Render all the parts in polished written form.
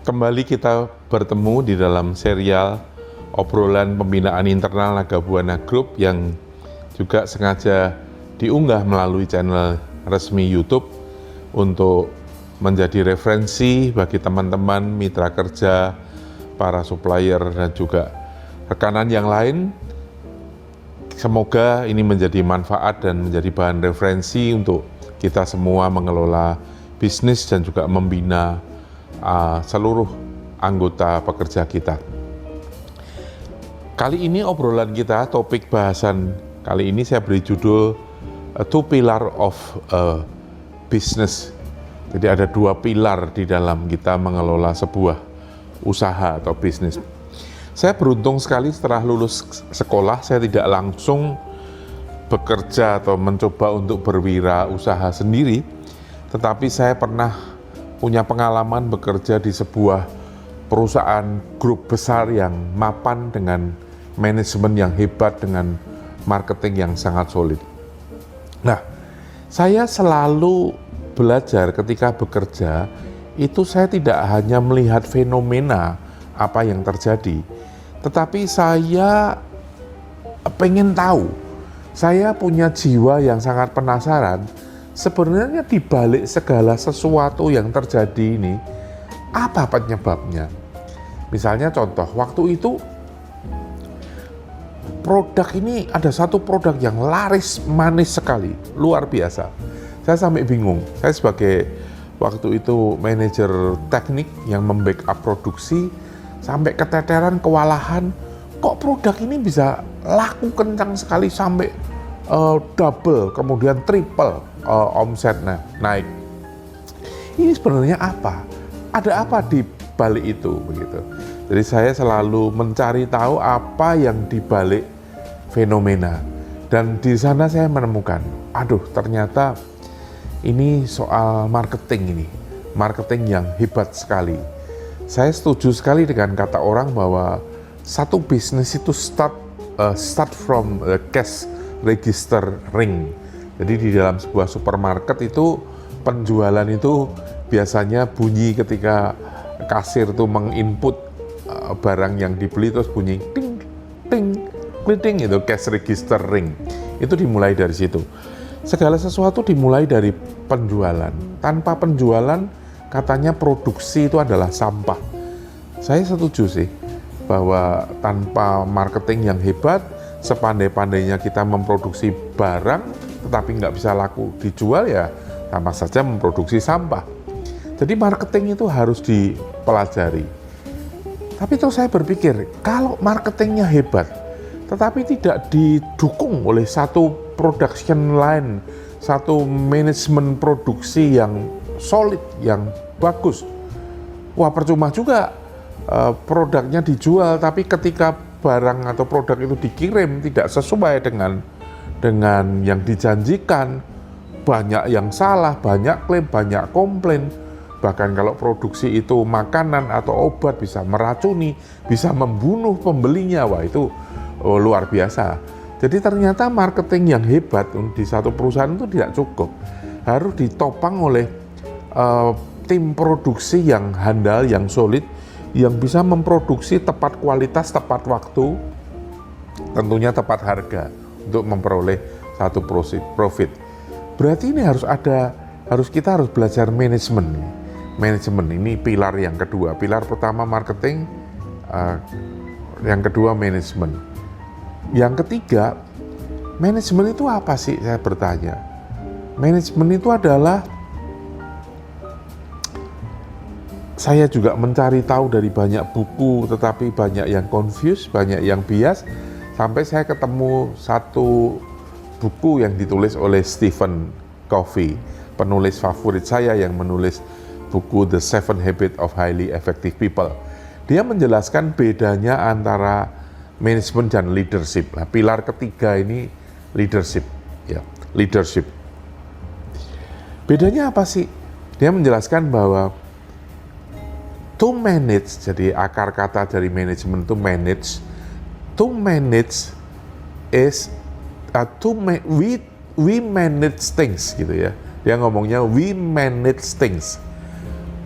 Kembali kita bertemu di dalam serial obrolan pembinaan internal Naga Buana Group yang juga sengaja diunggah melalui channel resmi YouTube untuk menjadi referensi bagi teman-teman mitra kerja, para supplier dan juga rekanan yang lain. Semoga ini menjadi manfaat dan menjadi bahan referensi untuk kita semua mengelola bisnis dan juga membina seluruh anggota pekerja kita. Kali ini obrolan kita, topik bahasan kali ini saya beri judul Two Pillar of Business. Jadi ada dua pilar di dalam kita mengelola sebuah usaha atau bisnis. Saya beruntung sekali setelah lulus sekolah, saya tidak langsung bekerja atau mencoba untuk berwirausaha sendiri, tetapi saya pernah punya pengalaman bekerja di sebuah perusahaan grup besar yang mapan dengan manajemen yang hebat, dengan marketing yang sangat solid. Nah, saya selalu belajar ketika bekerja, itu saya tidak hanya melihat fenomena apa yang terjadi, tetapi saya pengen tahu, saya punya jiwa yang sangat penasaran, sebenarnya di balik segala sesuatu yang terjadi ini, apa penyebabnya? Misalnya contoh, waktu itu produk ini ada satu produk yang laris manis sekali, luar biasa. Saya sampai bingung, saya sebagai waktu itu manajer teknik yang membackup produksi, sampai keteteran, kewalahan, kok produk ini bisa laku kencang sekali sampai double, kemudian triple omsetnya naik. Ini sebenarnya apa? Ada apa di balik itu begitu. Jadi saya selalu mencari tahu apa yang di balik fenomena. Dan di sana saya menemukan, ternyata ini soal marketing ini. Marketing yang hebat sekali. Saya setuju sekali dengan kata orang bahwa satu bisnis itu start from cash register ring. Jadi di dalam sebuah supermarket itu penjualan itu biasanya bunyi ketika kasir itu menginput barang yang dibeli, terus bunyi ting ting ting, itu cash register ring. Itu dimulai dari situ. Segala sesuatu dimulai dari penjualan. Tanpa penjualan katanya produksi itu adalah sampah. Saya setuju sih bahwa tanpa marketing yang hebat, sepandai-pandainya kita memproduksi barang tetapi nggak bisa laku dijual, ya sama saja memproduksi sampah. Jadi marketing itu harus dipelajari. Tapi terus saya berpikir, kalau marketingnya hebat tetapi tidak didukung oleh satu production line, satu manajemen produksi yang solid, yang bagus, wah percuma juga produknya dijual, tapi ketika barang atau produk itu dikirim tidak sesuai dengan yang dijanjikan, banyak yang salah, banyak klaim, banyak komplain. Bahkan kalau produksi itu makanan atau obat bisa meracuni, bisa membunuh pembelinya, wah itu luar biasa. Jadi ternyata marketing yang hebat di satu perusahaan itu tidak cukup, harus ditopang oleh tim produksi yang handal, yang solid, yang bisa memproduksi tepat kualitas, tepat waktu, tentunya tepat harga untuk memperoleh satu profit. Berarti ini kita harus belajar manajemen. Manajemen ini pilar yang kedua. Pilar pertama marketing, yang kedua manajemen. Yang ketiga, manajemen itu apa sih? Saya bertanya. Manajemen itu adalah, saya juga mencari tahu dari banyak buku, tetapi banyak yang confused, banyak yang bias, sampai saya ketemu satu buku yang ditulis oleh Stephen Covey, penulis favorit saya yang menulis buku The 7 Habits of Highly Effective People. Dia menjelaskan bedanya antara manajemen dan leadership. Nah, pilar ketiga ini leadership, ya, leadership. Bedanya apa sih? Dia menjelaskan bahwa to manage, jadi akar kata dari manajemen itu manage. To manage is we manage things gitu ya. Dia ngomongnya we manage things,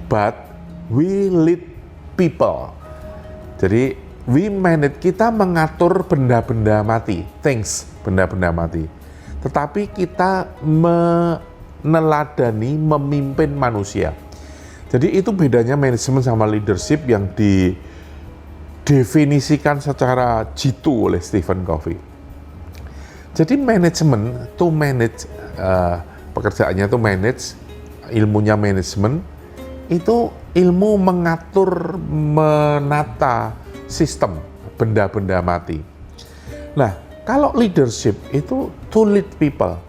but we lead people. Jadi we manage, kita mengatur benda-benda mati, things, benda-benda mati. Tetapi kita meneladani, memimpin manusia. Jadi itu bedanya manajemen sama leadership yang didefinisikan secara jitu oleh Stephen Covey. Jadi manajemen to manage, pekerjaannya to manage, ilmunya manajemen, itu ilmu mengatur, menata sistem benda-benda mati. Nah, kalau leadership itu to lead people.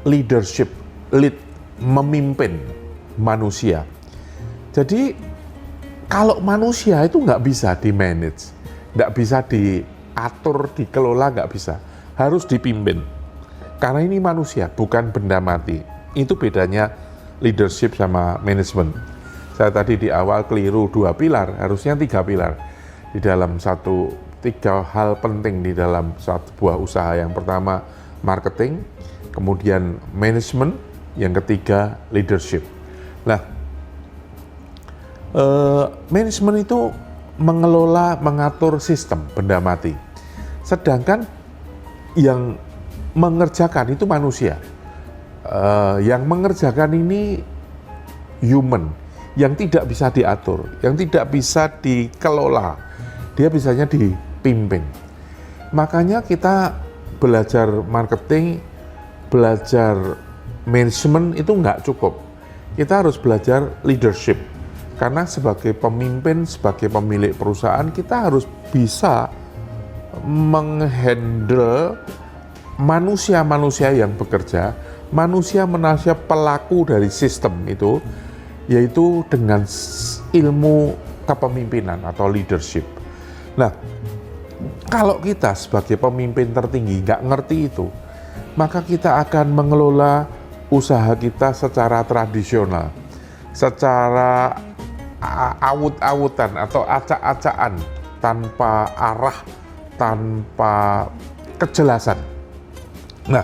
Leadership, lead, memimpin manusia. Jadi kalau manusia itu nggak bisa di-manage, nggak bisa diatur, dikelola, nggak bisa. Harus dipimpin. Karena ini manusia, bukan benda mati. Itu bedanya leadership sama manajemen. Saya tadi di awal keliru 2 pilar, harusnya 3 pilar. Di dalam 3 hal penting di dalam sebuah usaha. Yang pertama marketing, kemudian manajemen, yang ketiga leadership. Nah, manajemen itu mengelola, mengatur sistem benda mati. Sedangkan yang mengerjakan itu manusia. Yang mengerjakan ini human, yang tidak bisa diatur, yang tidak bisa dikelola, dia bisanya dipimpin. Makanya kita belajar marketing, belajar manajemen itu nggak cukup. Kita harus belajar leadership, karena sebagai pemimpin, sebagai pemilik perusahaan, kita harus bisa menghandle manusia-manusia yang bekerja, manusia pelaku dari sistem itu, yaitu dengan ilmu kepemimpinan atau leadership. Nah, kalau kita sebagai pemimpin tertinggi nggak ngerti itu, maka kita akan mengelola usaha kita secara tradisional, secara awut-awutan atau acak-acakan, tanpa arah, tanpa kejelasan. Nah,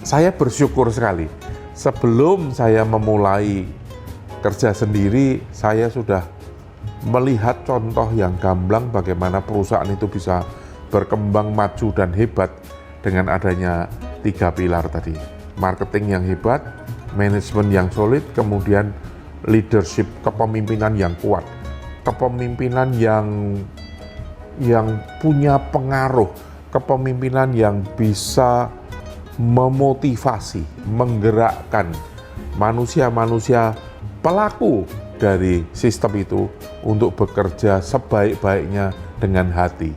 saya bersyukur sekali, sebelum saya memulai kerja sendiri, saya sudah melihat contoh yang gamblang bagaimana perusahaan itu bisa berkembang, maju, dan hebat dengan adanya 3 pilar tadi. Marketing yang hebat, manajemen yang solid, kemudian leadership, kepemimpinan yang kuat. Kepemimpinan yang punya pengaruh, kepemimpinan yang bisa memotivasi, menggerakkan manusia-manusia pelaku dari sistem itu untuk bekerja sebaik-baiknya dengan hati.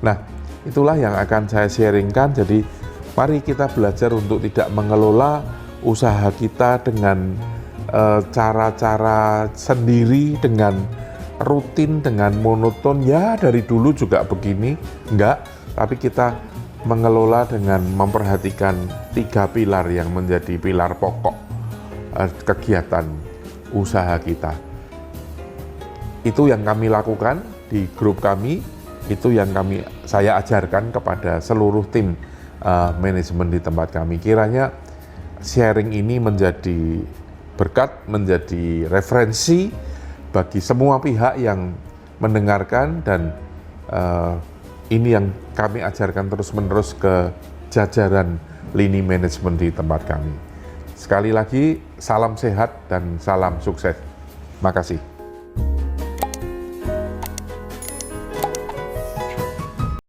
Nah, itulah yang akan saya sharingkan. Jadi, mari kita belajar untuk tidak mengelola usaha kita dengan cara-cara sendiri, dengan rutin, dengan monoton. Ya, dari dulu juga begini, enggak. Tapi kita mengelola dengan memperhatikan 3 pilar yang menjadi pilar pokok kegiatan usaha kita. Itu yang kami lakukan di grup kami, itu yang saya ajarkan kepada seluruh tim manajemen di tempat kami. Kiranya sharing ini menjadi berkat, menjadi referensi bagi semua pihak yang mendengarkan, dan ini yang kami ajarkan terus-menerus ke jajaran lini manajemen di tempat kami. Sekali lagi, salam sehat dan salam sukses. Makasih.